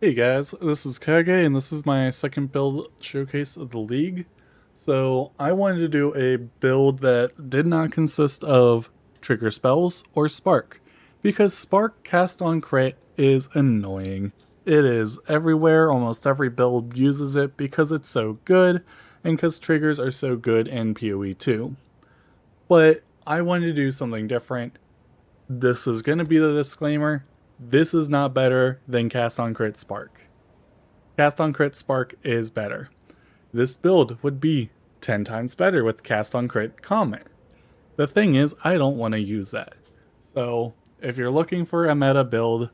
Hey guys, this is Kage and this is my second build showcase of the league. So I wanted to do a build that did not consist of trigger spells or spark, because spark cast on crit is annoying. It is everywhere, almost every build uses it because it's so good and because triggers are so good in PoE too. But I wanted to do something different. This is going to be the disclaimer. This is not better than Cast on Crit Spark. Cast on Crit Spark is better. This build would be 10 times better with Cast on Crit Comet. The thing is, I don't want to use that. So, if you're looking for a meta build,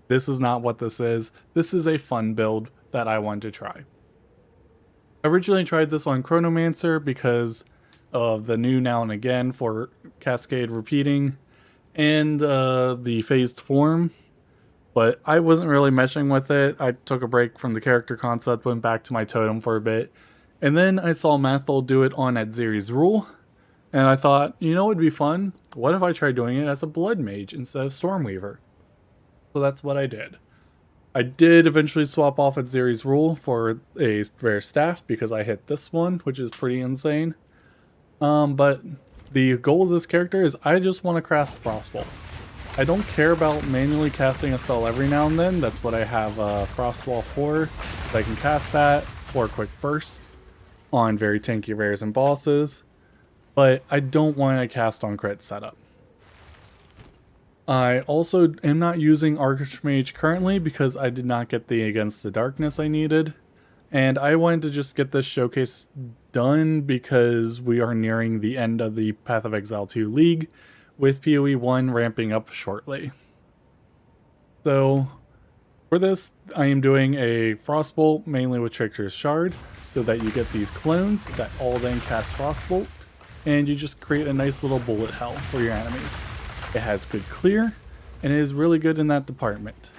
this is not what this is. This is a fun build that I want to try. I originally tried this on Chronomancer because of the new now and again for Cascade repeating and the phased form, but I wasn't really meshing with it. I took a break from the character concept, went back to my totem for a bit, and then I saw Mathol do it on Adziri's Rule, and I thought, you know what would be fun? What if I tried doing it as a Blood Mage instead of Stormweaver? So that's what I did. I did eventually swap off Adziri's Rule for a rare staff because I hit this one, which is pretty insane. But the goal of this character is I just want to cast Frostbolt. I don't care about manually casting a spell every now and then. That's what I have Frostwall for. So I can cast that for a quick burst on very tanky rares and bosses. But I don't want to cast on crit setup. I also am not using Archmage currently because I did not get the Against the Darkness I needed. And I wanted to just get this showcase done because we are nearing the end of the Path of Exile 2 League, with PoE 1 ramping up shortly. So for this, I am doing a Frostbolt mainly with Trickster's Shard, so that you get these clones that all then cast Frostbolt, and you just create a nice little bullet hell for your enemies. It has good clear, and it is really good in that department.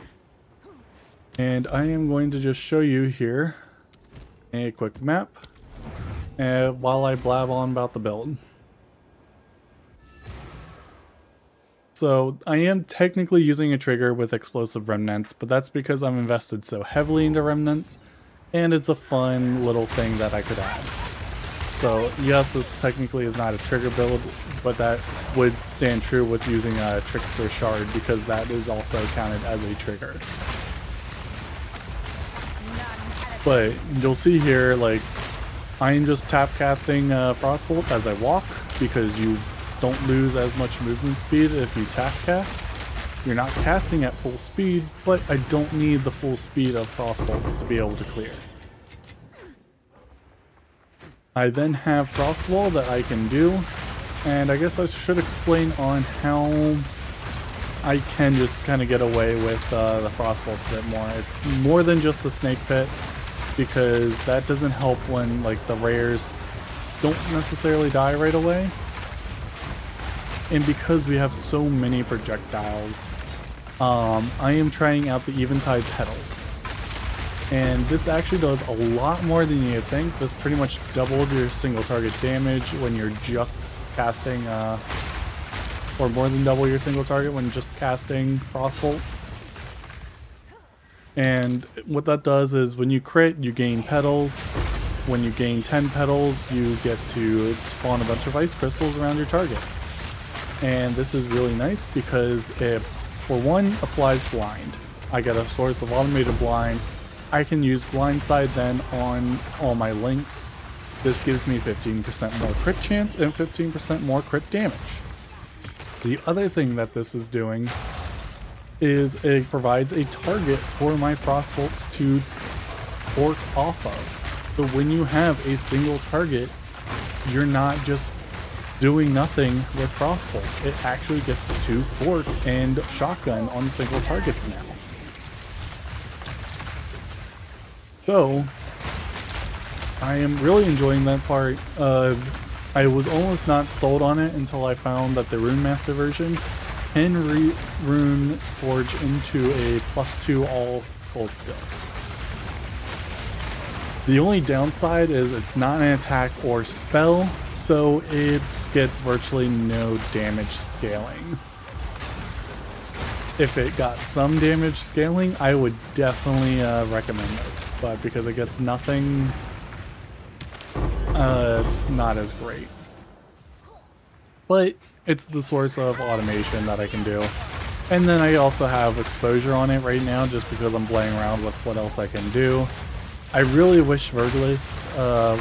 And I am going to just show you here a quick map while I blab on about the build. So I am technically using a trigger with explosive remnants, but that's because I'm invested so heavily into remnants, and it's a fun little thing that I could add. So yes, this technically is not a trigger build, but that would stand true with using a Trickster Shard because that is also counted as a trigger. But you'll see here, like, I am just tap casting Frostbolt as I walk because you don't lose as much movement speed if you tap cast. You're not casting at full speed, but I don't need the full speed of Frostbolts to be able to clear. I then have Frostwall that I can do, and I guess I should explain on how I can just kind of get away with the Frostbolts a bit more. It's more than just the Snake Pit, because that doesn't help when like the rares don't necessarily die right away. And because we have so many projectiles, I am trying out the Eventide Petals. And this actually does a lot more than you think. This pretty much doubled your single target damage when you're just casting, or more than double your single target when just casting Frostbolt. And what that does is when you crit, you gain petals. When you gain 10 petals, you get to spawn a bunch of ice crystals around your target. And this is really nice because it, for one, applies blind. I get a source of automated blind. I can use blindside then on all my links. This gives me 15% more crit chance and 15% more crit damage. The other thing that this is doing is it provides a target for my Frostbolts to fork off of. So when you have a single target, you're not just doing nothing with Frostbolt. It actually gets to fork and shotgun on single targets now. So I am really enjoying that part. I was almost not sold on it until I found that the Rune Master version can rune forge into a +2 all gold skill. The only downside is it's not an attack or spell, so it gets virtually no damage scaling. if it got some damage scaling, I would definitely recommend this. But because it gets nothing, it's not as great. But it's the source of automation that I can do. And then I also have exposure on it right now just because I'm playing around with what else I can do. I really wish Verglis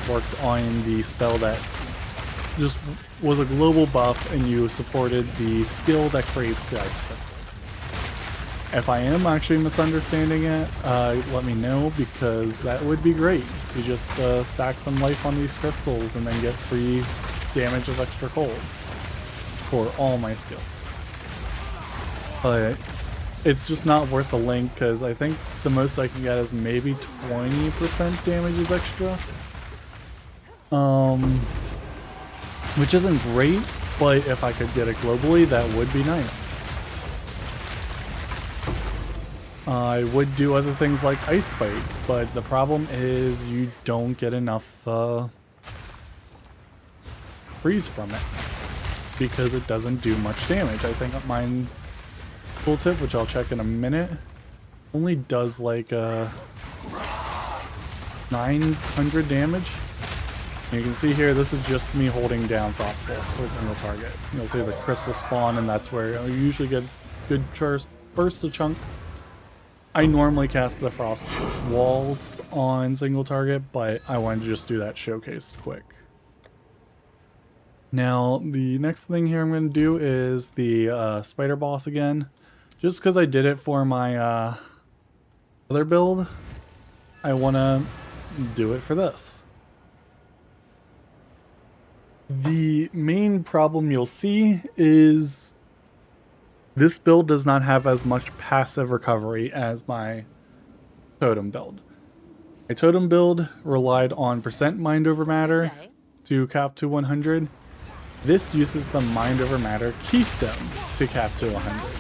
worked on the spell that just was a global buff and you supported the skill that creates the ice crystal. If I am actually misunderstanding it, let me know, because that would be great to just stack some life on these crystals and then get free damage as extra cold for all my skills. But it's just not worth the link, because I think the most I can get is maybe 20% damage as extra. Which isn't great, but if I could get it globally, that would be nice. I would do other things like Ice Bite, but the problem is you don't get enough freeze from it because it doesn't do much damage. I think mine tooltip, which I'll check in a minute, only does like 900 damage. And you can see here, this is just me holding down Frostbolt for a single target. You'll see the crystal spawn, and that's where you usually get good burst of chunk. I normally cast the frost walls on single target, but I wanted to just do that showcase quick. Now, the next thing here I'm going to do is the spider boss again. Just because I did it for my other build, I want to do it for this. The main problem you'll see is this build does not have as much passive recovery as my totem build. My totem build relied on percent mind over matter to cap to 100. This uses the mind over matter keystone to cap to 100.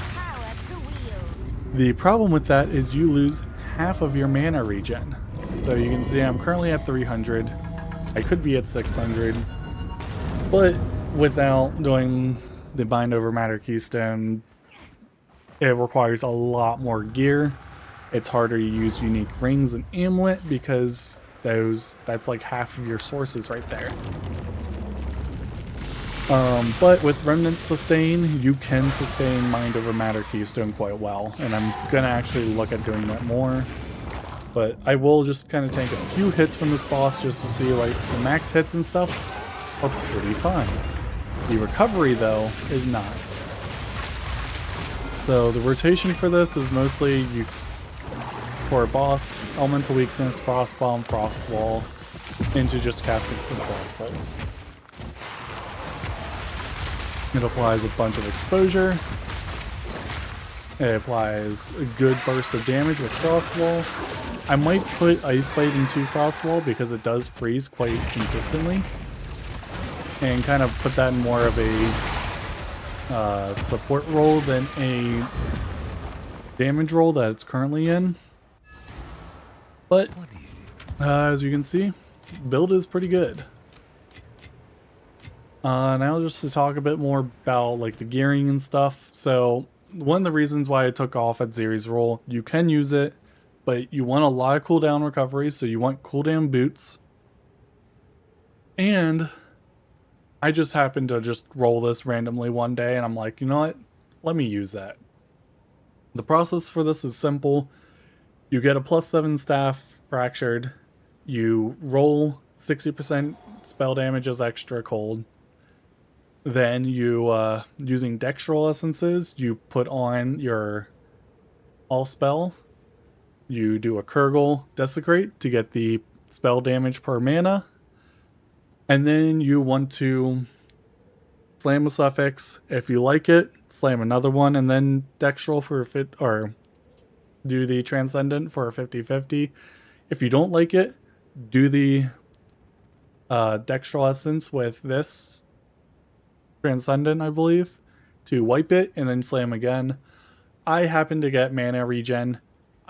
The problem with that is you lose half of your mana regen. So you can see I'm currently at 300. I could be at 600. But without doing the mind over matter keystone, it requires a lot more gear. It's harder to use unique rings and amulet because that's like half of your sources right there. But with Remnant Sustain, you can sustain Mind Over Matter Keystone quite well, and I'm gonna actually look at doing that more. But I will just kind of take a few hits from this boss just to see, like, the max hits and stuff are pretty fine. The recovery, though, is not. So the rotation for this is mostly for a boss, Elemental Weakness, Frost Bomb, Frost Wall, into just casting some Frostbolt. It applies a bunch of exposure. It applies a good burst of damage with Frost Wall. I might put Ice Blade into Frost Wall because it does freeze quite consistently, and kind of put that in more of a support role than a damage role that it's currently in. But as you can see, build is pretty good. Now just to talk a bit more about like the gearing and stuff. So one of the reasons why I took off at Zeri's roll, you can use it, but you want a lot of cooldown recovery, so you want cooldown boots. And I just happened to just roll this randomly one day, and I'm like, you know what? Let me use that. The process for this is simple. You get a +7 staff fractured. You roll 60% spell damage as extra cold. Then you, using Dextral Essences, you put on your all spell. You do a Kurgle Desecrate to get the spell damage per mana. And then you want to slam a suffix. If you like it, slam another one, and then Dextral for a fit, or do the Transcendent for a 50-50. If you don't like it, do the Dextral Essence with this Transcendent, I believe, to wipe it, and then slam again. I happen to get mana regen.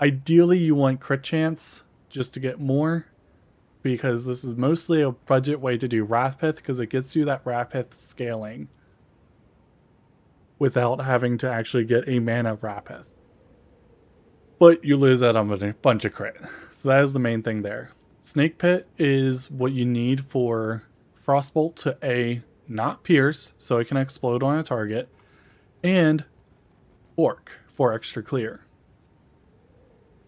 Ideally, you want crit chance just to get more, because this is mostly a budget way to do Wrathpith, because it gets you that Wrathpith scaling. without having to actually get a mana Rapith. But you lose out on a bunch of crit. So that is the main thing there. Snake Pit is what you need for Frostbolt to A, not pierce, so it can explode on a target, and Orc for extra clear.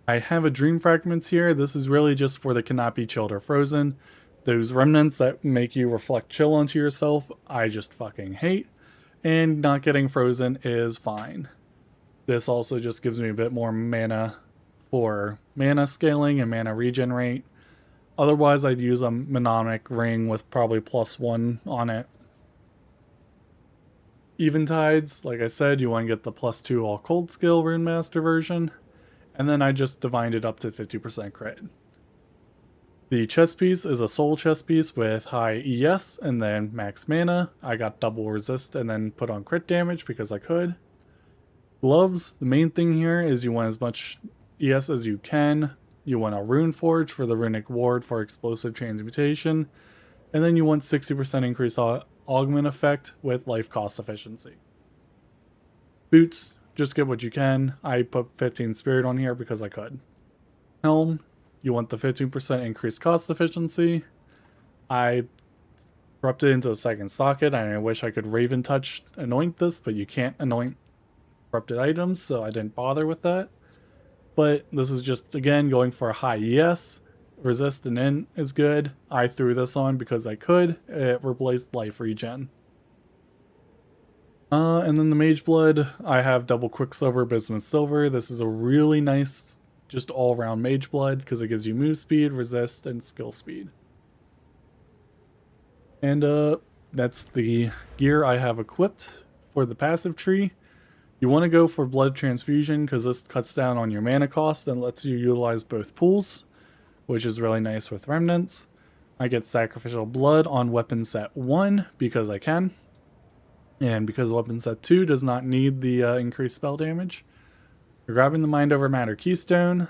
I have a Dream Fragments here. This is really just for the cannot be chilled or frozen. Those remnants that make you reflect chill onto yourself, I just fucking hate. And not getting frozen is fine. This also just gives me a bit more mana for mana scaling and mana regen rate. Otherwise, I'd use a Mnemonic Ring with probably +1 on it. Eventides, like I said, you want to get the +2 all cold skill Rune Master version. And then I just divined it up to 50% crit. The chest piece is a soul chest piece with high ES and then max mana. I got double resist and then put on crit damage because I could. Gloves, the main thing here is you want as much ES as you can. You want a Rune Forge for the Runic Ward for explosive transmutation. And then you want 60% increased augment effect with life cost efficiency. Boots, just get what you can. I put 15 spirit on here because I could. Helm, you want the 15% increased cost efficiency. I dropped it into a second socket, and I wish I could Raven Touch anoint this, but you can't anoint corrupted items, so I didn't bother with that. But this is just, again, going for a high ES. Resist and in is good. I threw this on because I could. It replaced life regen. And then the Mage Blood, I have double Quicksilver, Bismuth Silver. This is a really nice, just all-around Mage Blood because it gives you move speed, resist, and skill speed. And that's the gear I have equipped for the passive tree. You want to go for Blood Transfusion because this cuts down on your mana cost and lets you utilize both pools, which is really nice with Remnants. I get Sacrificial Blood on weapon set 1 because I can. And because weapon set 2 does not need the increased spell damage. You're grabbing the Mind Over Matter Keystone.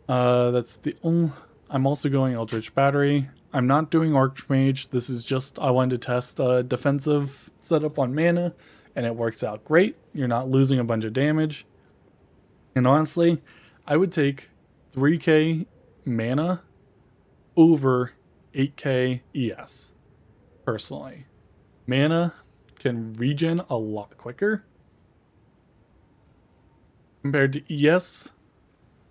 That's the only... I'm also going Eldritch Battery. I'm not doing Archmage. This is just, I wanted to test a defensive setup on mana, and it works out great. You're not losing a bunch of damage. And honestly, I would take 3k mana over 8k ES, personally. Mana can regen a lot quicker compared to ES,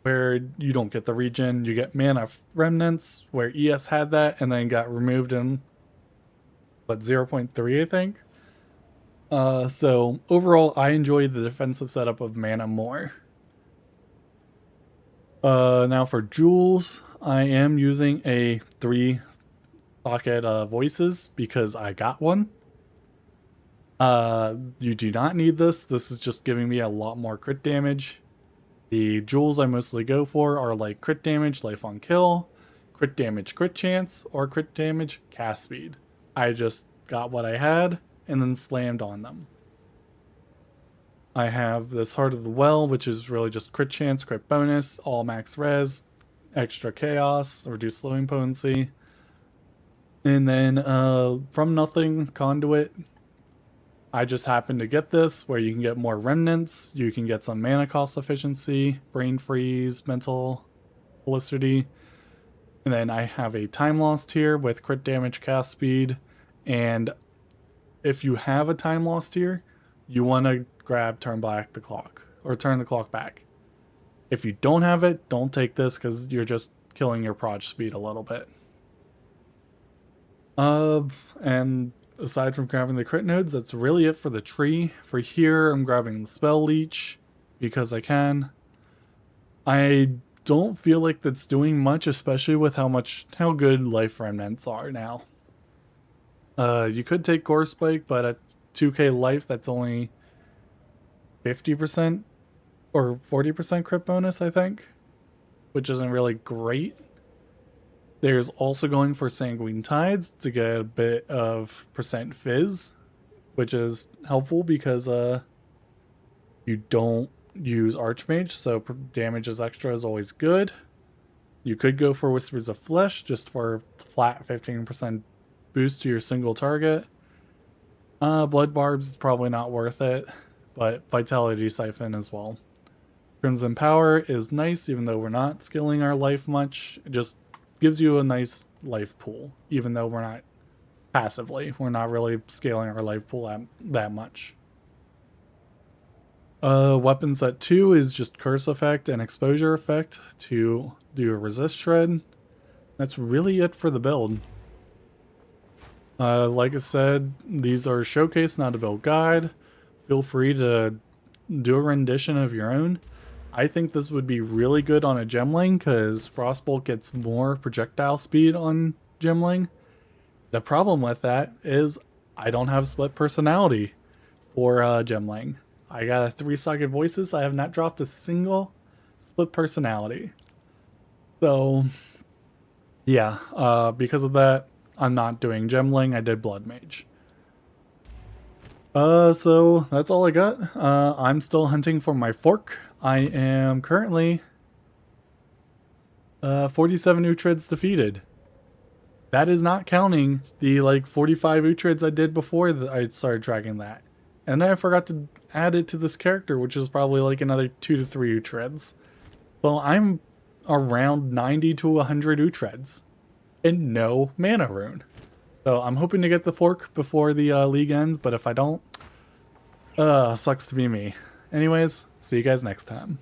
where you don't get the regen. You get mana remnants, where ES had that and then got removed in, what, 0.3, I think? So overall, I enjoy the defensive setup of mana more. Now for jewels, I am using a 3-socket voices because I got one. You do not need this. This is just giving me a lot more crit damage. The jewels I mostly go for are like crit damage, life on kill, crit damage, crit chance, or crit damage, cast speed. I just got what I had and then slammed on them. I have this Heart of the Well, which is really just crit chance, crit bonus, all max res, extra chaos, reduced slowing potency. And then from nothing, Conduit. I just happened to get this, where you can get more remnants, you can get some mana cost efficiency, brain freeze, mental felicity. And then I have a time lost here with crit damage, cast speed. And if you have a time lost here, you want to grab turn back the clock, or turn the clock back. If you don't have it, don't take this because you're just killing your proj speed a little bit. And aside from grabbing the crit nodes, that's really it for the tree. For here, I'm grabbing the Spell Leech because I can. I don't feel like that's doing much, especially with how good life remnants are now. You could take Gore Spike, but at 2k life, that's only 50% or 40% crit bonus, I think, which isn't really great. There's also going for Sanguine Tides to get a bit of percent fizz, which is helpful because you don't use Archmage, so damage is extra is always good. You could go for Whispers of Flesh just for flat 15% boost to your single target. Blood Barb's probably not worth it, but Vitality Siphon as well. Crimson Power is nice, even though we're not scaling our life much. It just gives you a nice life pool, even though we're not passively. We're not really scaling our life pool that much. Weapon set 2 is just Curse Effect and Exposure Effect to do a Resist Shred. That's really it for the build. Like I said, these are showcase, not a build guide. Feel free to do a rendition of your own. I think this would be really good on a Gemling because Frostbolt gets more projectile speed on Gemling. The problem with that is I don't have split personality for Gemling. I got a 3-socket voices. I have not dropped a single split personality. So, yeah, because of that, I'm not doing Gemling. I did Blood Mage. So that's all I got. I'm still hunting for my fork. I am currently 47 Utrids defeated. That is not counting the like 45 Utrids I did before that I started tracking that. And then I forgot to add it to this character, which is probably like another 2 to 3 Utrids. So I'm around 90 to 100 Utrids and no mana rune. So I'm hoping to get the fork before the league ends, but if I don't, sucks to be me. Anyways, see you guys next time.